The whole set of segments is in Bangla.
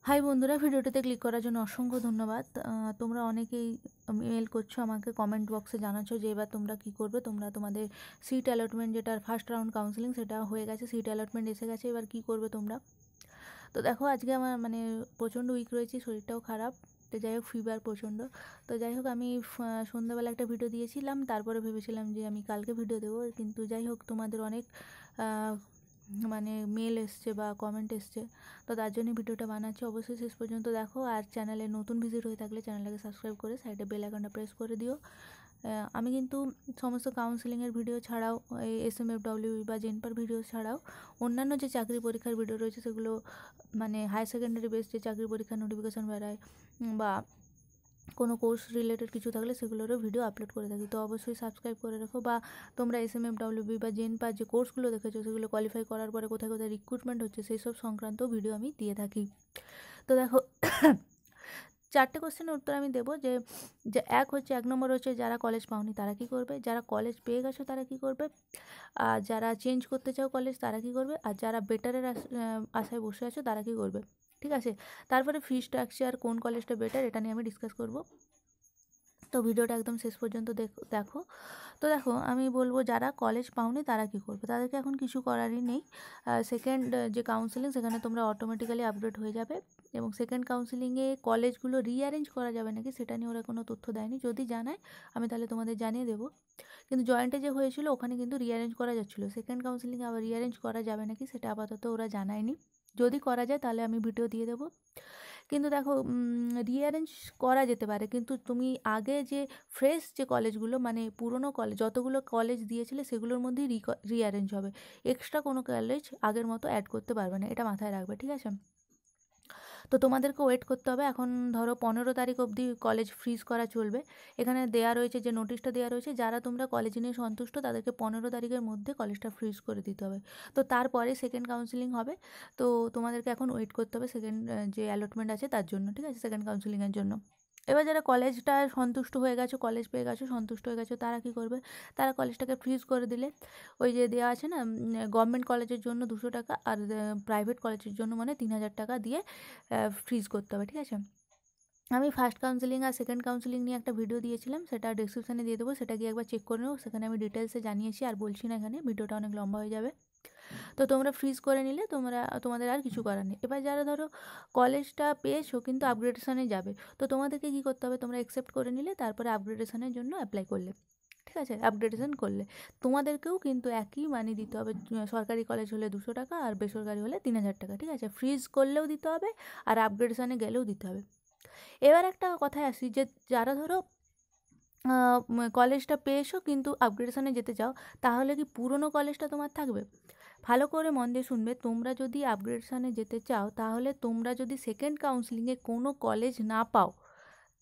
হাই বন্ধুরা, ভিডিওটিতে ক্লিক করার জন্য অসংখ্য ধন্যবাদ। তোমরা অনেকেই মেল করছো আমাকে, কমেন্ট বক্সে জানাচ্ছ যে এবার তোমরা কী করবে। তোমরা তোমাদের সিট অ্যালটমেন্ট, যেটা ফার্স্ট রাউন্ড কাউন্সেলিং, সেটা হয়ে গেছে, সিট অ্যালটমেন্ট এসে গেছে, এবার কী করবে তোমরা। তো দেখো, আজকে আমার প্রচণ্ড উইক রয়েছি, শরীরটাও খারাপ। তো যাই হোক, ফিভার প্রচণ্ড। তো যাই হোক, আমি সন্ধ্যাবেলা একটা ভিডিও দিয়েছিলাম, তারপরে ভেবেছিলাম যে আমি কালকে ভিডিও দেবো, কিন্তু যাই হোক তোমাদের অনেক মেল এসছে বা কমেন্ট এসছে, তো তার জন্যই ভিডিওটা বানাচ্ছি। অবশ্যই শেষ পর্যন্ত দেখো, আর চ্যানেলে নতুন ভিজিট হয়ে থাকলে চ্যানেলটাকে সাবস্ক্রাইব করে সাইডে বেল আইকনটা প্রেস করে দিও। আমি কিন্তু সমস্ত কাউন্সেলিংয়ের ভিডিও ছাড়াও, SMFW বা জেনপার ভিডিও ছাড়াও অন্যান্য যে চাকরি পরীক্ষার ভিডিও রয়েছে সেগুলো, হায়ার সেকেন্ডারি বেস যে চাকরি পরীক্ষার নোটিফিকেশান বেরায় বা কোনো কোর্স রিলেটেড কিছু থাকলে সেগুলোরও ভিডিও আপলোড করে থাকি। তো অবশ্যই সাবস্ক্রাইব করে রাখো। বা তোমরা SMFW বা জেনপার যে কোর্সগুলো দেখেছো সেগুলো কোয়ালিফাই করার পরে কোথায় কোথায় রিক্রুটমেন্ট হচ্ছে সেই সব সংক্রান্ত ভিডিও আমি দিয়ে থাকি। তো দেখো, 4টে কোশ্চেনের উত্তর আমি দেবো। যে এক নম্বর হচ্ছে যারা কলেজ পাওনি তারা কী করবে, যারা কলেজ পেয়ে গেছো তারা কী করবে, আর যারা চেঞ্জ করতে চাও কলেজ তারা কী করবে, আর যারা বেটারের আশায় বসে আছো তারা কী করবে। ঠিক আছে, তারপরে ফি স্ট্রাকচার, কোন কলেজটা বেটার, এটা নিয়ে আমি ডিসকাস করব। তো ভিডিওটা একদম শেষ পর্যন্ত দেখো। তো দেখো, আমি বলবো যারা কলেজ পাওনি তারা কী করবে। তাদেরকে এখন কিছু করারই নেই। সেকেন্ড যে কাউন্সেলিং, সেখানে তোমরা অটোমেটিক্যালি আপডেট হয়ে যাবে। এবং সেকেন্ড কাউন্সেলিংয়ে কলেজগুলো রিঅ্যারেঞ্জ করা যাবে নাকি সেটা নিয়ে ওরা কোনো তথ্য দেয়নি। যদি জানায় আমি তাহলে তোমাদের জানিয়ে দেবো। কিন্তু জয়েন্টে যে হয়েছিল ওখানে কিন্তু রিঅ্যারেঞ্জ করা যাচ্ছিলো। সেকেন্ড কাউন্সেলিংয়ে আবার রিঅ্যারেঞ্জ করা যাবে নাকি সেটা আপাতত ওরা জানায়নি। যদি করা যায় তাহলে আমি ভিডিও দিয়ে দেবো। কিন্তু দেখো, রিঅ্যারেঞ্জ করা যেতে পারে, কিন্তু তুমি আগে যে ফ্রেশ যে কলেজগুলো, পুরনো কলেজ যতগুলো কলেজ দিয়েছিলে সেগুলোর মধ্যেই রিঅ্যারেঞ্জ হবে। এক্সট্রা কোনো কলেজ আগের মতো অ্যাড করতে পারবে না, এটা মাথায় রাখবে। ঠিক আছে, তো তোমাদেরকে ওয়েট করতে হবে। এখন ধরো 15 তারিখ অবধি কলেজ ফ্রিজ করা চলবে। এখানে দেয়া রয়েছে, যে নোটিশটা দেওয়া রয়েছে, যারা তোমরা কলেজ নিয়ে সন্তুষ্ট তাদেরকে 15 তারিখের মধ্যে কলেজটা ফ্রিজ করে দিতে হবে। তো তারপরে সেকেন্ড কাউন্সেলিং হবে। তো তোমাদেরকে এখন ওয়েট করতে হবে সেকেন্ড যে অ্যালটমেন্ট আছে তার জন্য। ঠিক আছে, সেকেন্ড কাউন্সেলিংয়ের জন্য। এবার যারা কলেজটা সন্তুষ্ট হয়ে গেছো, কলেজ পেয়ে গেছো, সন্তুষ্ট হয়ে গেছো, তারা কী করবে, তারা কলেজটাকে ফ্রিজ করে দিলে ওই যে দেওয়া আছে না, গভর্নমেন্ট কলেজের জন্য 200 টাকা আর প্রাইভেট কলেজের জন্য 3000 টাকা দিয়ে ফ্রিজ করতে হবে। ঠিক আছে, আমি ফার্স্ট কাউন্সেলিং আর সেকেন্ড কাউন্সেলিং নিয়ে একটা ভিডিও দিয়েছিলাম, সেটা ডিসক্রিপশানে দিয়ে দেবো, সেটা গিয়ে একবার চেক করে নেবো। সেখানে আমি ডিটেলসে জানিয়েছি, আর বলছি না এখানে, ভিডিওটা অনেক লম্বা হয়ে যাবে। তো তোমরা ফ্রিজ করে নিলে তোমাদের আর কিছু করার নেই। এবার যারা ধরো কলেজটা পেয়েছো কিন্তু আপগ্রেডেশনে যাবে, তো তোমাদেরকে কী করতে হবে, তোমরা অ্যাকসেপ্ট করে নিলে, তারপরে আপগ্রেডেশনের জন্য অ্যাপ্লাই করলে। ঠিক আছে, আপগ্রেডেশন করলে তোমাদেরকেও কিন্তু একই মানি দিতে হবে। সরকারি কলেজ হলে 200 টাকা আর বেসরকারি হলে 3000 টাকা। ঠিক আছে, ফ্রিজ করলেও দিতে হবে আর আপগ্রেডেশনে গেলেও দিতে হবে। এবার একটা কথায় আসি, যে যারা ধরো কলেজটা পেয়েছো কিন্তু আপগ্রেডেশনে যেতে চাও, তাহলে কি পুরনো কলেজটা তোমার থাকবে? ভালো করে মন দিয়ে শুনবে, তোমরা যদি আপগ্রেডেশনে যেতে চাও, তাহলে তোমরা যদি সেকেন্ড কাউন্সেলিংয়ে কোনো কলেজ না পাও,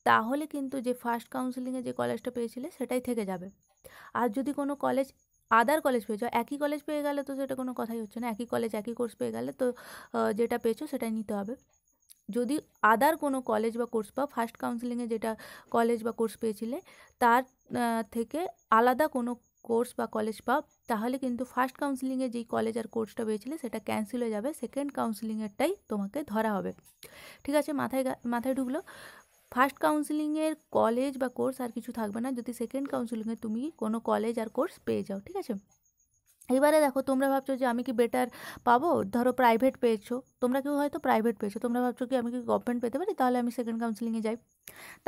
তাহলে কিন্তু যে ফার্স্ট কাউন্সেলিংয়ে যে কলেজটা পেয়েছিলে সেটাই থেকে যাবে। আর যদি কোনো কলেজ, আদার কলেজ পেয়ে যাও, একই কলেজ পেয়ে গেলে তো সেটা কোনো কথাই হচ্ছে না। একই কলেজ একই কোর্স পেয়ে গেলে তো যেটা পেয়েছো সেটাই নিতে হবে। যদি আদার কোনো কলেজ বা কোর্স পাও, ফার্স্ট কাউন্সেলিংয়ে যেটা কলেজ বা কোর্স পেয়েছিলে তার থেকে আলাদা কোনো কোর্স বা কলেজ পাও, তাহলে কিন্তু ফার্স্ট কাউন্সেলিংয়ে যেই কলেজ আর কোর্সটা পেয়েছিলে সেটা ক্যান্সেল হয়ে যাবে, সেকেন্ড কাউন্সেলিংয়েরটাই তোমাকে ধরা হবে। ঠিক আছে, মাথায় ঢুকলো? ফার্স্ট কাউন্সেলিংয়ের কলেজ বা কোর্স আর কিছু থাকবে না যদি সেকেন্ড কাউন্সেলিংয়ে তুমি কোনো কলেজ আর কোর্স পেয়ে যাও। ঠিক আছে, এবারে দেখো, তোমরা ভাবছো যে আমি কি বেটার পাবো, ধরো প্রাইভেট পেয়েছো, তোমরা কেউ হয়তো প্রাইভেট পেয়েছো, তোমরা ভাবছো কি আমি কি গভর্নমেন্ট পেতে পারি, তাহলে আমি সেকেন্ড কাউন্সেলিংয়ে যাই।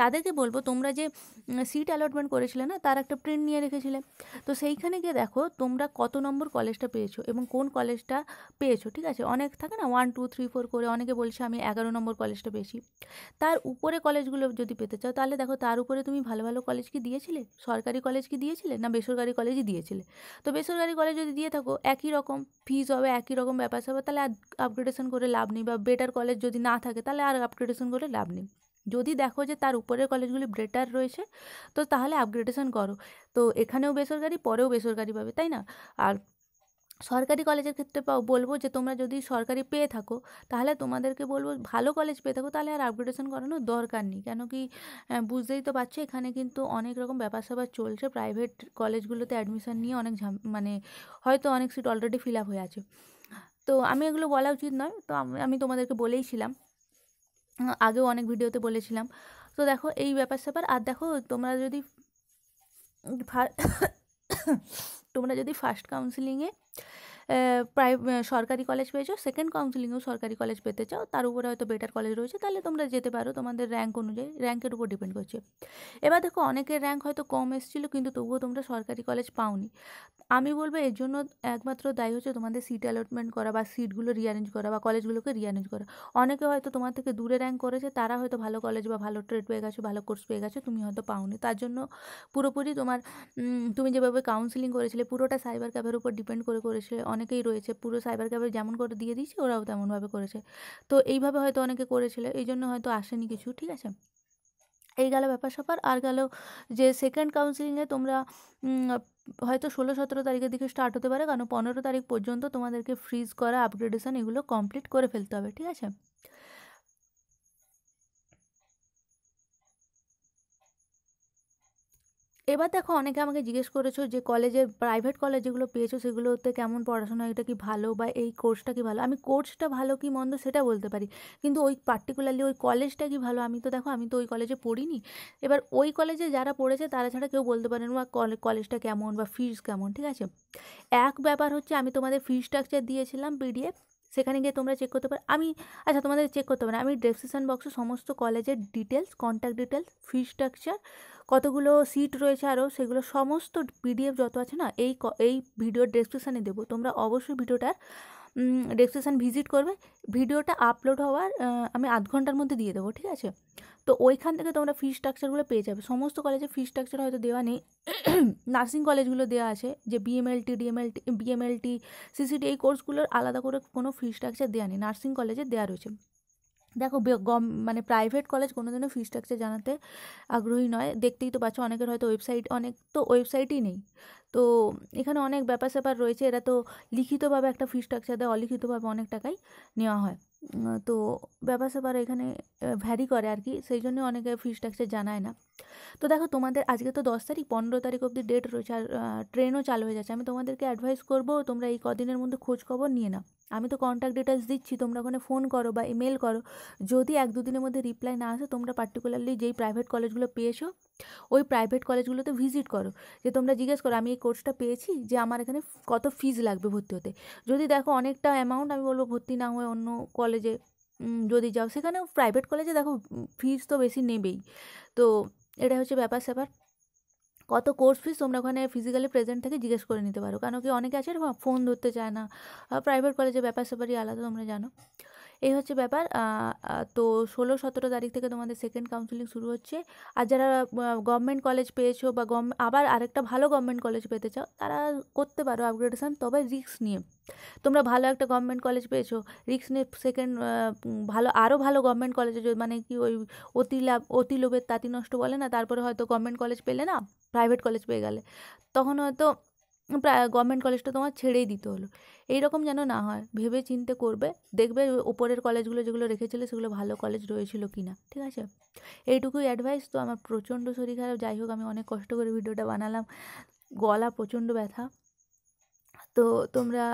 তাদেরকে বলবো, তোমরা যে সিট অ্যালটমেন্ট করেছিলে না, তার একটা প্রিন্ট নিয়ে রেখেছিলে, তো সেইখানে গিয়ে দেখো তোমরা কত নম্বর কলেজটা পেয়েছো এবং কোন কলেজটা পেয়েছো। ঠিক আছে, অনেক থাকে না 1 2 3 4 করে, অনেকে বলছে আমি 11 নম্বর কলেজটা পেয়েছি। তার উপরে কলেজগুলো যদি পেতে চাও, তাহলে দেখো তার উপরে তুমি ভালো ভালো কলেজ কি দিয়েছিলে, সরকারি কলেজ কি দিয়েছিলে না বেসরকারি কলেজই দিয়েছিলে। তো বেসরকারি কলেজ যদি দিয়ে থাকো, একই রকম ফিজ হবে, একই রকম ব্যাপার হবে, তাহলে আপগ্রেডেশন করে লাভ নেই। বা বেটার কলেজ যদি না থাকে তাহলে আর আপগ্রেডেশন করে লাভ নেই। যদি দেখো যে তার উপরের কলেজগুলি বেটার রয়েছে, তো তাহলে আপগ্রেডেশন করো। তো এখানেও বেসরকারি, পরেও বেসরকারি পাবে, তাই না? আর সরকারি কলেজের ক্ষেত্রে বলবো যে তোমরা যদি সরকারি পেয়ে থাকো, তাহলে তোমাদেরকে বলবো ভালো কলেজ পেয়ে থাকো, তাহলে আর আপগ্রেডেশন করানোর দরকার নেই। কেন কি, বুঝতেই তো পারছো এখানে কিন্তু অনেক রকম ব্যাপার স্যাপার চলছে। প্রাইভেট কলেজগুলোতে অ্যাডমিশন নিয়ে অনেক হয়তো অনেক সিট অলরেডি ফিল আপ হয়ে আছে। তো আমি এগুলো বলা উচিত নয়, তো আমি তোমাদেরকে বলেইছিলাম। আগেও অনেক ভিডিওতে বলেছিলাম। তো দেখো এই ব্যাপার-স্যাপার। আর দেখো তোমরা যদি ফার্স্ট কাউন্সেলিংয়ে সরকারি কলেজ পেয়েছো, সেকেন্ড কাউন্সেলিংয়েও সরকারি কলেজ পেতে চাও, তার উপরে হয়তো বেটার কলেজ রয়েছে, তাহলে তোমরা যেতে পারো, তোমাদের র্যাঙ্ক অনুযায়ী, র্যাঙ্কের উপর ডিপেন্ড করছে। এবার দেখো অনেকের র্যাঙ্ক হয়তো কম এসেছিলো কিন্তু তবুও তোমরা সরকারি কলেজ পাওনি। আমি বলবো এর জন্য একমাত্র দায়ী হচ্ছে তোমাদের সিট অ্যালটমেন্ট করা বা সিটগুলো রিঅ্যারেঞ্জ করা বা কলেজগুলোকে রিঅ্যারেঞ্জ করা। অনেকে হয়তো তোমার থেকে দূরে র্যাঙ্ক করেছে, তারা হয়তো ভালো কলেজ বা ভালো ট্রেড পেয়ে গেছো, ভালো কোর্স পেয়ে গেছো, তুমি হয়তো পাওনি। তার জন্য পুরোপুরি তোমার তুমি যেভাবে কাউন্সেলিং করেছিলে পুরোটা সাইবার ক্যাফের উপর ডিপেন্ড করে করেছিলে। অনেকেই রয়েছে পুরো সাইবার ক্যাফে যেমন করে দিয়ে দিয়েছে ওরাও তেমনভাবে করেছে। তো এইভাবে হয়তো অনেকে করেছিল, এই জন্য হয়তো আসেনি কিছু, ঠিক আছে। এই গেল ব্যাপার-স্যাপার। আর গেল যে সেকেন্ড কাউন্সেলিংয়ে তোমরা হয়তো 16-17 তারিখের দিকে স্টার্ট হতে পারে, কারণ 15 তারিখ পর্যন্ত তোমাদেরকে ফ্রিজ করা, আপগ্রেডেশন এগুলো কমপ্লিট করে ফেলতে হবে, ঠিক আছে। এবার দেখো অনেকে আমাকে জিজ্ঞেস করেছো যে কলেজের প্রাইভেট কলেজ যেগুলো পেয়েছো সেগুলোতে কেমন পড়াশোনা, এটা কি ভালো বা এই কোর্সটা কি ভালো। আমি কোর্সটা ভালো কি মন্দ সেটা বলতে পারি, কিন্তু ওই পার্টিকুলারলি ওই কলেজটা কি ভালো আমি তো দেখো আমি তো ওই কলেজে পড়িনি। এবার ওই কলেজে যারা পড়েছে তারা ছাড়া কেউ বলতে পারেন বা কলেজটা কেমন বা ফিস কেমন, ঠিক আছে। এক ব্যাপার হচ্ছে আমি তোমাদের ফি স্ট্রাকচার দিয়েছিলাম পিডিএফ, সেখানে গিয়ে তোমরা চেক করতে পারো। আচ্ছা তোমাদের চেক করতে হবে না, আমি ডেসক্রিপশন বক্সে সমস্ত কলেজের details, contact details, fee structure, কতগুলো সিট রয়েছে আরও, সেগুলো সমস্ত পিডিএফ যত আছে না এই ভিডিওর ডেসক্রিপশানে দেবো। তোমরা অবশ্যই ভিডিওটার ডেসক্রিপশান ভিজিট করবে। ভিডিওটা আপলোড হওয়ার আমি আধ ঘন্টার মধ্যে দিয়ে দেবো, ঠিক আছে। তো ওইখান থেকে তোমরা ফি স্ট্রাকচারগুলো পেয়ে যাবে। সমস্ত কলেজে ফি স্ট্রাকচার হয়তো দেওয়া নেই, নার্সিং কলেজগুলো দেওয়া আছে, যে বিএমএলটি, ডিএমএলটি, বিএমএলটি, সিসিটি, এই কোর্সগুলোর আলাদা করে কোনো ফি স্ট্রাকচার দেওয়া নেই, নার্সিং কলেজে দেওয়া রয়েছে। দেখো মানে প্রাইভেট কলেজ কোনোদিনও ফি স্ট্রাকচার জানাতে আগ্রহী নয়, দেখতেই তো পাচ্ছ অনেকের হয়তো ওয়েবসাইট, অনেক তো ওয়েবসাইটই নেই। তো এখানে অনেক ব্যাপার-স্যাপার রয়েছে, এরা তো লিখিতভাবে একটা ফি স্ট্রাকচার দেয়, অলিখিতভাবে অনেক টাকাই নেওয়া হয়। তো ব্যাপার-স্যাপার এখানে ভ্যারি করে আর কি, সেই জন্য অনেকে ফি স্ট্রাকচার জানায় না। তো দেখো তোমাদের আজকে তো 10 তারিখ, 15 তারিখ অবধি ডেট রয়েছে, আর ট্রেনও চালু হয়ে যাচ্ছে। আমি তোমাদেরকে অ্যাডভাইস করবো তোমরা এই কদিনের মধ্যে খোঁজ খবর নিয়ে নাও। আমি তো কন্ট্যাক্ট ডিটেলস দিচ্ছি, তোমরা ওখানে ফোন করো বা ইমেল করো। যদি 1-2 দিনের মধ্যে রিপ্লাই না আসে, তোমরা পার্টিকুলারলি যেই প্রাইভেট কলেজগুলো পেয়েছো ওই প্রাইভেট কলেজগুলোতে ভিজিট করো, যে তোমরা জিজ্ঞেস করো আমি এই কোর্সটা পেয়েছি, যে আমার এখানে কত ফিজ লাগবে ভর্তি হতে। যদি দেখো অনেকটা অ্যামাউন্ট, আমি বলবো ভর্তি না হয়ে অন্য কলেজে যদি যাও, সেখানেও প্রাইভেট কলেজে দেখো ফিজ তো বেশি নেবেই। তো এটা হচ্ছে ব্যাপার-স্যাপার। কত কোর্স ফিস তোমরা ওখানে ফিজিক্যালি প্রেজেন্ট থেকে জিজ্ঞেস করে নিতে পারো, কারণ কি অনেকে আছে ফোন ধরতে চায় না, প্রাইভেট কলেজে ব্যাপার-স্যাপারই আলাদা, তোমরা জানো। এই হচ্ছে ব্যাপার। তো 16-17 তারিখ থেকে তোমাদের সেকেন্ড কাউন্সেলিং শুরু হচ্ছে। আর যারা গভর্নমেন্ট কলেজ পেয়েছো বা আবার আরেকটা ভালো গভর্নমেন্ট কলেজ পেতে চাও, তারা করতে পারো আপগ্রেডেশন, তবে রিস্ক নিয়ে। তোমরা ভালো একটা গভর্নমেন্ট কলেজ পেয়েছো, রিস্ক নিয়ে সেকেন্ড ভালো, আরও ভালো গভর্নমেন্ট কলেজে মানে কি ওই অতি লোভের তাঁতি নষ্ট বলে না, তারপরে হয়তো গভর্নমেন্ট কলেজ পেলে না, প্রাইভেট কলেজ পেয়ে গেলে, তখন হয়তো গভর্নমেন্ট কলেজটা তোমার ছেড়েই দিতে হলো। এইরকম যেন না হয়, ভেবে চিন্তে করবে, দেখবে ওপরের কলেজগুলো যেগুলো রেখেছিলে সেগুলো ভালো কলেজ রয়েছিল কি না, ঠিক আছে। এইটুকুই অ্যাডভাইস। তো আমার প্রচণ্ড শরীর খারাপ, যাই হোক আমি অনেক কষ্ট করে ভিডিওটা বানালাম, গলা প্রচণ্ড ব্যথা। তো তোমরা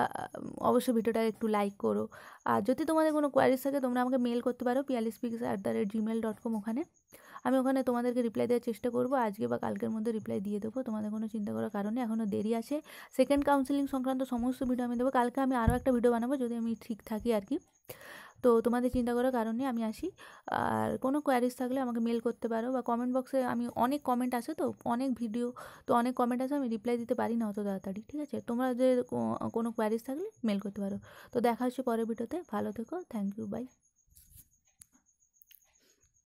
অবশ্যই ভিডিওটা একটু লাইক করো। আর যদি তোমাদের কোনো কোয়ারিজ থাকে তোমরা আমাকে মেল করতে পারো pialispeaks@gmail.com, ওখানে আমি ওখানে তোমাদেরকে রিপ্লাই দেওয়ার চেষ্টা করবো, আজকে বা কালকের মধ্যে রিপ্লাই দিয়ে দেবো, তোমাদের কোনো চিন্তা করার কারণে এখনও দেরি আছে। সেকেন্ড কাউন্সেলিং সংক্রান্ত সমস্ত ভিডিও আমি দেবো, কালকে আমি আরও একটা ভিডিও বানাবো যদি আমি ঠিক থাকি আর কি। তো তোমাদের চিন্তা করার কারণে আমি আসি। আর কোনো কোয়ারিজ থাকলে আমাকে মেল করতে পারো বা কমেন্ট বক্সে, আমি অনেক কমেন্ট আসে তো অনেক ভিডিও, তো অনেক কমেন্ট আসে, আমি রিপ্লাই দিতে পারি না অত তাড়াতাড়ি, ঠিক আছে। তোমরা যে কোনো কোয়ারিজ থাকলে মেল করতে পারো। তো দেখা হচ্ছে পরের ভিডিওতে, ভালো থেকো, থ্যাংক ইউ, বাই।